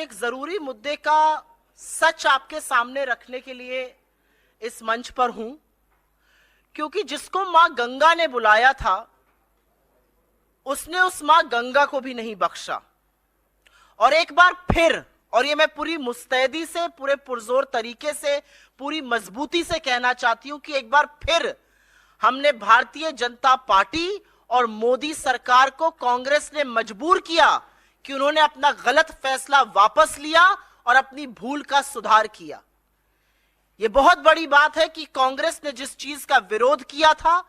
एक जरूरी मुद्दे का सच आपके सामने रखने के लिए इस मंच पर हूं, क्योंकि जिसको मां गंगा ने बुलाया था उसने उस मां गंगा को भी नहीं बख्शा। और एक बार फिर, और ये मैं पूरी मुस्तैदी से, पूरे पुरजोर तरीके से, पूरी मजबूती से कहना चाहती हूं कि एक बार फिर हमने भारतीय जनता पार्टी और मोदी सरकार को कांग्रेस ने मजबूर किया कि उन्होंने अपना गलत फैसला वापस लिया और अपनी भूल का सुधार किया। यह बहुत बड़ी बात है कि कांग्रेस ने जिस चीज का विरोध किया था,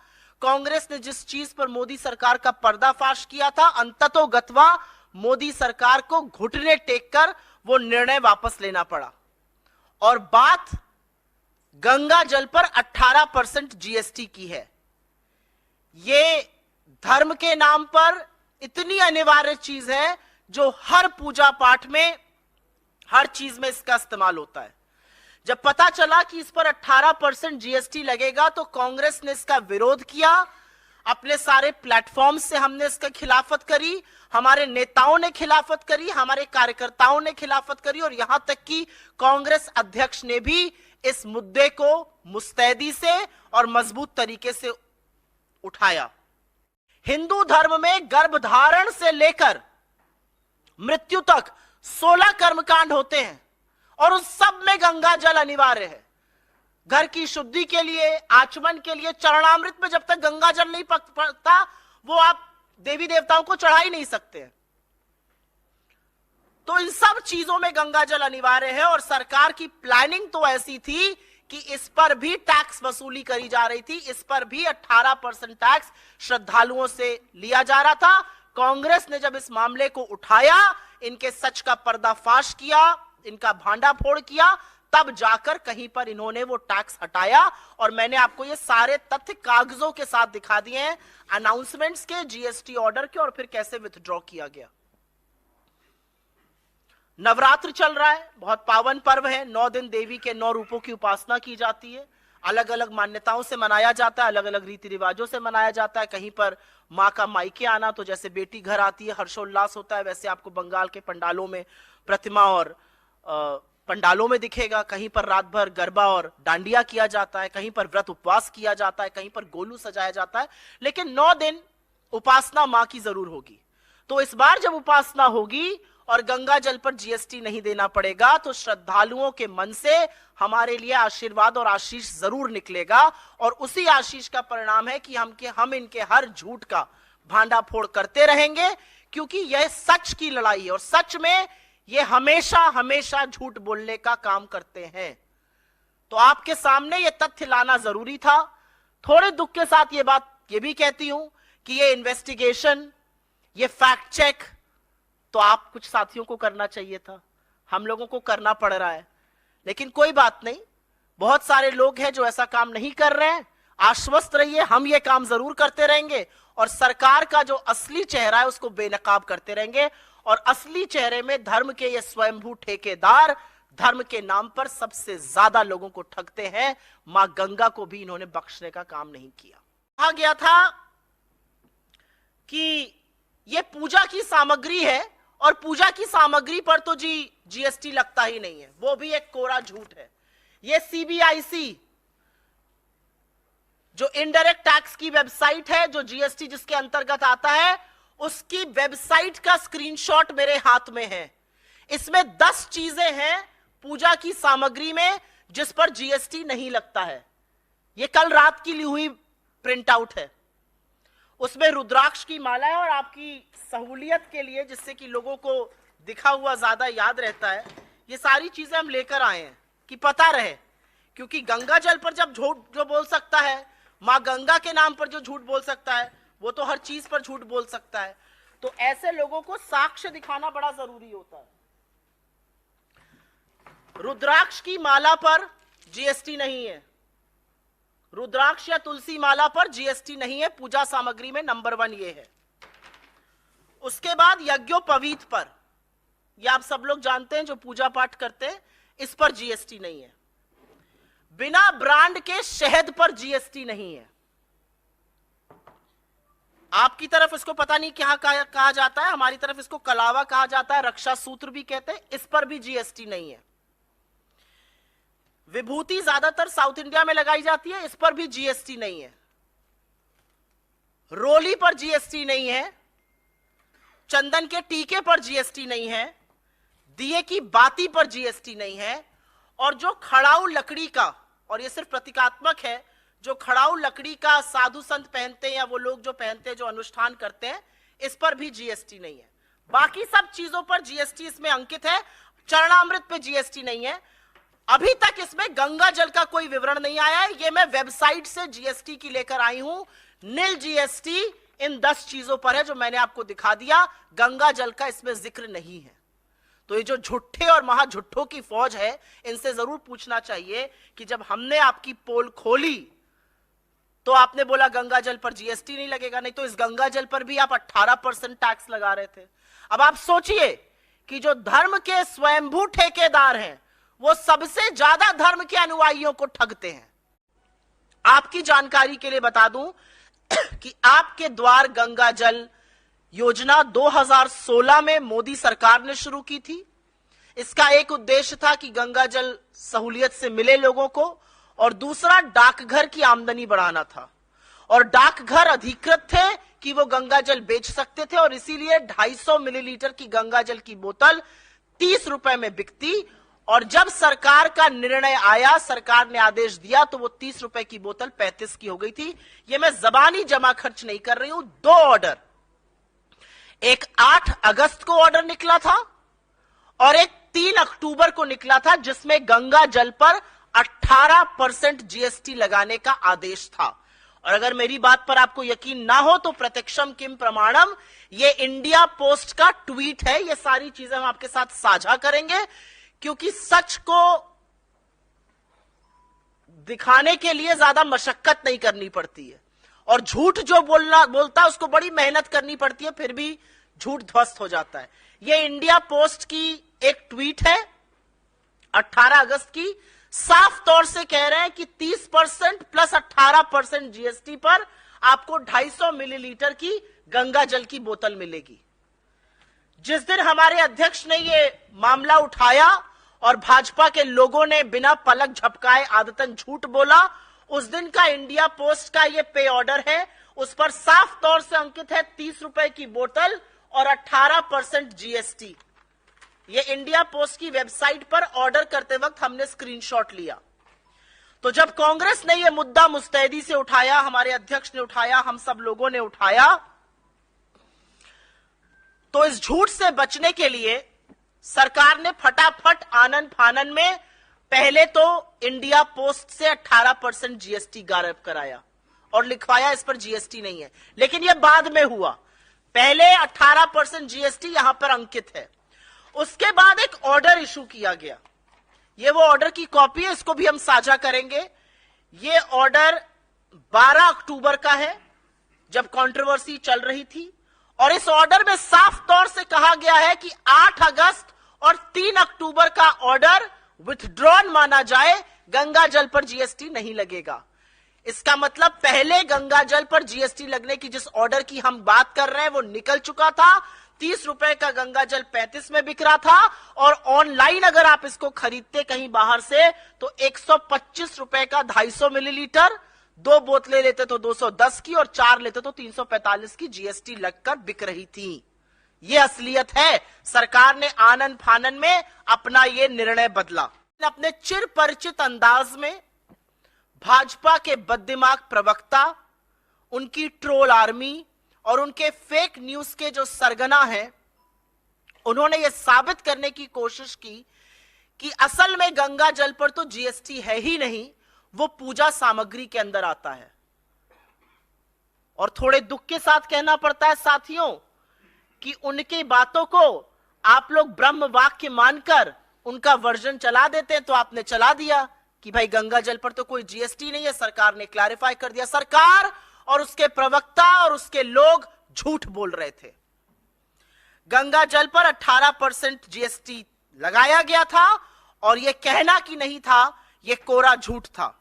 कांग्रेस ने जिस चीज पर मोदी सरकार का पर्दाफाश किया था, अंततोगत्वा मोदी सरकार को घुटने टेककर वो निर्णय वापस लेना पड़ा। और बात गंगा जल पर 18% जीएसटी की है। ये धर्म के नाम पर इतनी अनिवार्य चीज है जो हर पूजा पाठ में, हर चीज में इसका इस्तेमाल होता है। जब पता चला कि इस पर 18% जीएसटी लगेगा तो कांग्रेस ने इसका विरोध किया। अपने सारे प्लेटफॉर्म से हमने इसका खिलाफत करी, हमारे नेताओं ने खिलाफत करी, हमारे कार्यकर्ताओं ने खिलाफत करी, और यहां तक कि कांग्रेस अध्यक्ष ने भी इस मुद्दे को मुस्तैदी से और मजबूत तरीके से उठाया। हिंदू धर्म में गर्भधारण से लेकर मृत्यु तक 16 कर्मकांड होते हैं और उस सब में गंगा जल अनिवार्य है। घर की शुद्धि के लिए, आचमन के लिए, चरणामृत में जब तक गंगा जल नहीं पकता वो आप देवी देवताओं को चढ़ा ही नहीं सकते हैं। तो इन सब चीजों में गंगा जल अनिवार्य है। और सरकार की प्लानिंग तो ऐसी थी कि इस पर भी टैक्स वसूली करी जा रही थी, इस पर भी 18% टैक्स श्रद्धालुओं से लिया जा रहा था। कांग्रेस ने जब इस मामले को उठाया, इनके सच का पर्दाफाश किया, इनका भांडाफोड़ किया, तब जाकर कहीं पर इन्होंने वो टैक्स हटाया। और मैंने आपको ये सारे तथ्य कागजों के साथ दिखा दिए हैं, अनाउंसमेंट्स के, जीएसटी ऑर्डर के, और फिर कैसे विथड्रॉ किया गया। नवरात्र चल रहा है, बहुत पावन पर्व है। 9 दिन देवी के 9 रूपों की उपासना की जाती है। अलग अलग मान्यताओं से मनाया जाता है, अलग अलग रीति रिवाजों से मनाया जाता है। कहीं पर माँ का मायके आना, तो जैसे बेटी घर आती है हर्षोल्लास होता है, वैसे आपको बंगाल के पंडालों में प्रतिमा और पंडालों में दिखेगा। कहीं पर रात भर गरबा और डांडिया किया जाता है, कहीं पर व्रत उपवास किया जाता है, कहीं पर गोलू सजाया जाता है। लेकिन 9 दिन उपासना मां की जरूर होगी। तो इस बार जब उपासना होगी और गंगा जल पर जीएसटी नहीं देना पड़ेगा, तो श्रद्धालुओं के मन से हमारे लिए आशीर्वाद और आशीष जरूर निकलेगा। और उसी आशीष का परिणाम है कि हम इनके हर झूठ का भांडाफोड़ करते रहेंगे, क्योंकि यह सच की लड़ाई है और सच में ये हमेशा हमेशा झूठ बोलने का काम करते हैं। तो आपके सामने ये तथ्य लाना जरूरी था। थोड़े दुख के साथ ये बात ये भी कहती हूं कि ये इन्वेस्टिगेशन, ये फैक्ट चेक तो आप कुछ साथियों को करना चाहिए था, हम लोगों को करना पड़ रहा है। लेकिन कोई बात नहीं, बहुत सारे लोग हैं जो ऐसा काम नहीं कर रहे हैं। आश्वस्त रहिए, हम ये काम जरूर करते रहेंगे और सरकार का जो असली चेहरा है उसको बेनकाब करते रहेंगे। और असली चेहरे में धर्म के ये स्वयंभू ठेकेदार धर्म के नाम पर सबसे ज्यादा लोगों को ठगते हैं। मां गंगा को भी इन्होंने बख्शने का काम नहीं किया। कहा गया था कि ये पूजा की सामग्री है और पूजा की सामग्री पर तो जीएसटी लगता ही नहीं है, वो भी एक कोरा झूठ है। ये सीबीआईसी जो इनडायरेक्ट टैक्स की वेबसाइट है, जो जीएसटी जिसके अंतर्गत आता है, उसकी वेबसाइट का स्क्रीनशॉट मेरे हाथ में है। इसमें 10 चीजें हैं पूजा की सामग्री में जिस पर जीएसटी नहीं लगता है। यह कल रात की ली हुई प्रिंट आउट है। उसमें रुद्राक्ष की माला है, और आपकी सहूलियत के लिए, जिससे कि लोगों को दिखा हुआ ज्यादा याद रहता है, ये सारी चीजें हम लेकर आए हैं कि पता रहे। क्योंकि गंगा जल पर जब झूठ जो बोल सकता है, मां गंगा के नाम पर जो झूठ बोल सकता है, वो तो हर चीज पर झूठ बोल सकता है। तो ऐसे लोगों को साक्ष्य दिखाना बड़ा जरूरी होता है। रुद्राक्ष की माला पर जीएसटी नहीं है, रुद्राक्ष या तुलसी माला पर जीएसटी नहीं है। पूजा सामग्री में नंबर 1 ये है। उसके बाद यज्ञोपवीत पर, ये आप सब लोग जानते हैं जो पूजा पाठ करते हैं, इस पर जीएसटी नहीं है। बिना ब्रांड के शहद पर जीएसटी नहीं है। आपकी तरफ इसको पता नहीं क्या कहा जाता है, हमारी तरफ इसको कलावा कहा जाता है, रक्षा सूत्र भी कहते हैं, इस पर भी जीएसटी नहीं है। विभूति ज्यादातर साउथ इंडिया में लगाई जाती है, इस पर भी जीएसटी नहीं है। रोली पर जीएसटी नहीं है, चंदन के टीके पर जीएसटी नहीं है, दिए की बाती पर जीएसटी नहीं है, और जो खड़ाऊ लकड़ी का, और ये सिर्फ प्रतीकात्मक है, जो खड़ाऊ लकड़ी का साधु संत पहनते हैं या वो लोग जो पहनते हैं, जो अनुष्ठान करते हैं, इस पर भी जीएसटी नहीं है। बाकी सब चीजों पर जीएसटी इसमें अंकित है, चरणामृत पे जीएसटी नहीं है। अभी तक इसमें गंगा जल का कोई विवरण नहीं आया है, ये मैं वेबसाइट से जीएसटी की लेकर आई हूं। नील जीएसटी इन 10 चीजों पर है जो मैंने आपको दिखा दिया, गंगा जल का इसमें जिक्र नहीं है। तो ये जो झुट्ठे और महाझुट्ठों की फौज है, इनसे जरूर पूछना चाहिए कि जब हमने आपकी पोल खोली तो आपने बोला गंगा जल पर जीएसटी नहीं लगेगा, नहीं तो इस गंगा जल पर भी आप 18% टैक्स लगा रहे थे। अब आप सोचिए कि जो धर्म के स्वयंभू ठेकेदार हैं, वो सबसे ज्यादा धर्म के अनुयायियों को ठगते हैं। आपकी जानकारी के लिए बता दूं कि आपके द्वार गंगा जल योजना 2016 में मोदी सरकार ने शुरू की थी। इसका एक उद्देश्य था कि गंगा जल सहूलियत से मिले लोगों को, और दूसरा डाकघर की आमदनी बढ़ाना था। और डाकघर अधिकृत थे कि वो गंगा जल बेच सकते थे, और इसीलिए 250 मिलीलीटर की गंगा जल की बोतल 30 रुपए में बिकती। और जब सरकार का निर्णय आया, सरकार ने आदेश दिया, तो वो 30 रुपए की बोतल 35 की हो गई थी। ये मैं जबानी जमा खर्च नहीं कर रही हूं। 2 ऑर्डर, एक 8 अगस्त को ऑर्डर निकला था और एक 3 अक्टूबर को निकला था, जिसमें गंगा जल पर 18% जीएसटी लगाने का आदेश था। और अगर मेरी बात पर आपको यकीन ना हो तो प्रत्यक्षम किम प्रमाणम, ये इंडिया पोस्ट का ट्वीट है। ये सारी चीजें हम आपके साथ साझा करेंगे, क्योंकि सच को दिखाने के लिए ज्यादा मशक्कत नहीं करनी पड़ती है, और झूठ जो बोलता है उसको बड़ी मेहनत करनी पड़ती है, फिर भी झूठ ध्वस्त हो जाता है। ये इंडिया पोस्ट की एक ट्वीट है 18 अगस्त की, साफ तौर से कह रहे हैं कि 30% प्लस 18% जीएसटी पर आपको 250 मिलीलीटर की गंगा जल की बोतल मिलेगी। जिस दिन हमारे अध्यक्ष ने ये मामला उठाया और भाजपा के लोगों ने बिना पलक झपकाए आदतन झूठ बोला, उस दिन का इंडिया पोस्ट का ये पे ऑर्डर है। उस पर साफ तौर से अंकित है 30 रुपए की बोतल और 18% जीएसटी। ये इंडिया पोस्ट की वेबसाइट पर ऑर्डर करते वक्त हमने स्क्रीनशॉट लिया। तो जब कांग्रेस ने यह मुद्दा मुस्तैदी से उठाया, हमारे अध्यक्ष ने उठाया, हम सब लोगों ने उठाया, तो इस झूठ से बचने के लिए सरकार ने फटाफट आनन फानन में पहले तो इंडिया पोस्ट से 18% जीएसटी गायब कराया और लिखवाया इस पर जीएसटी नहीं है। लेकिन यह बाद में हुआ, पहले 18% जीएसटी यहां पर अंकित है। उसके बाद एक ऑर्डर इशू किया गया, ये वो ऑर्डर की कॉपी है, इसको भी हम साझा करेंगे। ये ऑर्डर 12 अक्टूबर का है, जब कंट्रोवर्सी चल रही थी, और इस ऑर्डर में साफ तौर से कहा गया है कि 8 अगस्त और 3 अक्टूबर का ऑर्डर विथड्रॉन माना जाए, गंगा जल पर जीएसटी नहीं लगेगा। इसका मतलब पहले गंगा जल पर जीएसटी लगने की जिस ऑर्डर की हम बात कर रहे हैं वो निकल चुका था। 30 रुपए का गंगा जल 35 में बिक रहा था, और ऑनलाइन अगर आप इसको खरीदते कहीं बाहर से तो 125 रुपए का 250 मिलीलीटर, 2 बोतलें लेते तो 210 की, और 4 लेते तो 345 की जीएसटी लगकर बिक रही थी। ये असलियत है। सरकार ने आनन फानन में अपना ये निर्णय बदला। अपने चिर परिचित अंदाज में भाजपा के बददिमाग प्रवक्ता, उनकी ट्रोल आर्मी और उनके फेक न्यूज के जो सरगना हैं, उन्होंने यह साबित करने की कोशिश की कि असल में गंगा जल पर तो जीएसटी है ही नहीं, वो पूजा सामग्री के अंदर आता है। और थोड़े दुख के साथ कहना पड़ता है साथियों कि उनकी बातों को आप लोग ब्रह्म वाक्य मानकर उनका वर्जन चला देते हैं। तो आपने चला दिया कि भाई गंगा जल पर तो कोई जीएसटी नहीं है, सरकार ने क्लैरिफाई कर दिया। सरकार और उसके प्रवक्ता और उसके लोग झूठ बोल रहे थे। गंगा जल पर 18% जीएसटी लगाया गया था, और यह कहना कि नहीं था, यह कोरा झूठ था।